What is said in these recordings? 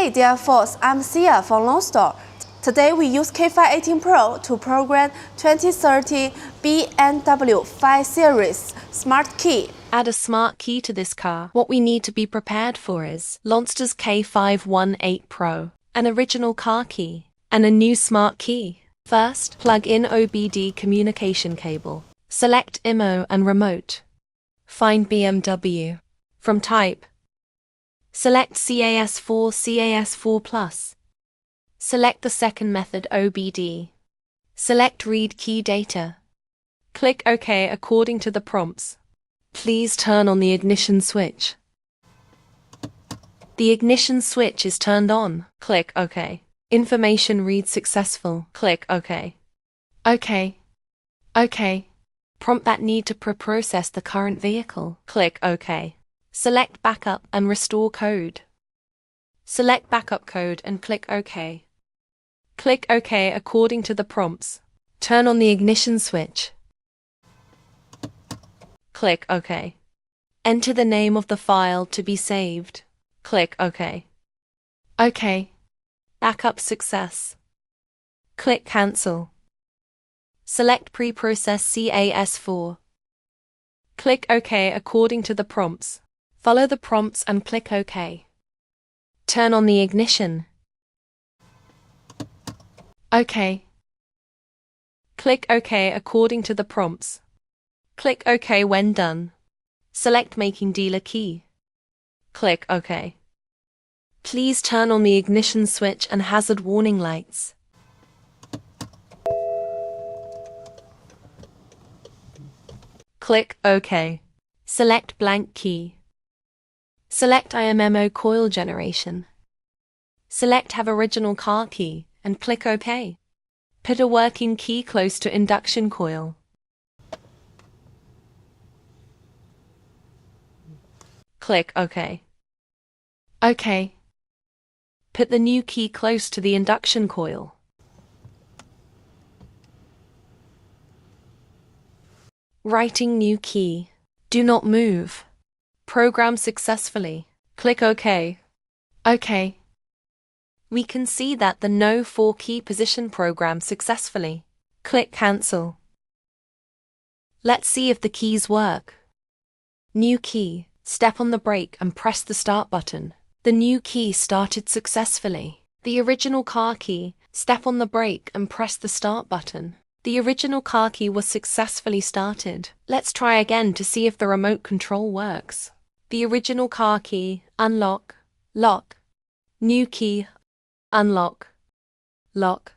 Hey dear folks, I'm Sia from Lonsdor. Today we use K518 Pro to program 2030 BMW 5 Series Smart Key. Add a smart key to this car. What we need to be prepared for is Lonsdor's K518 Pro, an original car key, and a new smart key. First, plug in OBD communication cable. Select IMO and remote. Find BMW. From type, select CAS4 CAS4+. Select the second method OBD. Select Read Key Data. Click OK according to the prompts. Please turn on the ignition switch. The ignition switch is turned on. Click OK. Information read successful. Click OK. OK. OK. Prompt that need to pre-process the current vehicle. Click OK. Select Backup and Restore Code. Select Backup Code and click OK. Click OK according to the prompts. Turn on the ignition switch. Click OK. Enter the name of the file to be saved. Click OK. OK. Backup success. Click Cancel. Select Pre-process CAS4. Click OK according to the prompts. Follow the prompts and click OK. Turn on the ignition. OK. Click OK according to the prompts. Click OK when done. Select Making Dealer Key. Click OK. Please turn on the ignition switch and hazard warning lights. Click OK. Select Blank Key. Select IMMO coil generation. Select Have original car key and click OK. Put a working key close to induction coil. Click OK. OK. Put the new key close to the induction coil. Writing new key. Do not move. Program successfully. Click OK. OK. We can see that the No 4 key position program successfully. Click Cancel. Let's see if the keys work. New key. Step on the brake and press the start button. The new key started successfully. The original car key. Step on the brake and press the start button. The original car key was successfully started. Let's try again to see if the remote control works. The original car key, unlock, lock. New key, unlock, lock.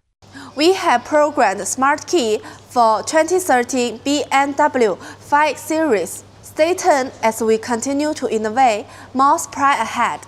We have programmed the Smart Key for 2030 BMW 5 Series. Stay tuned as we continue to innovate more spry ahead.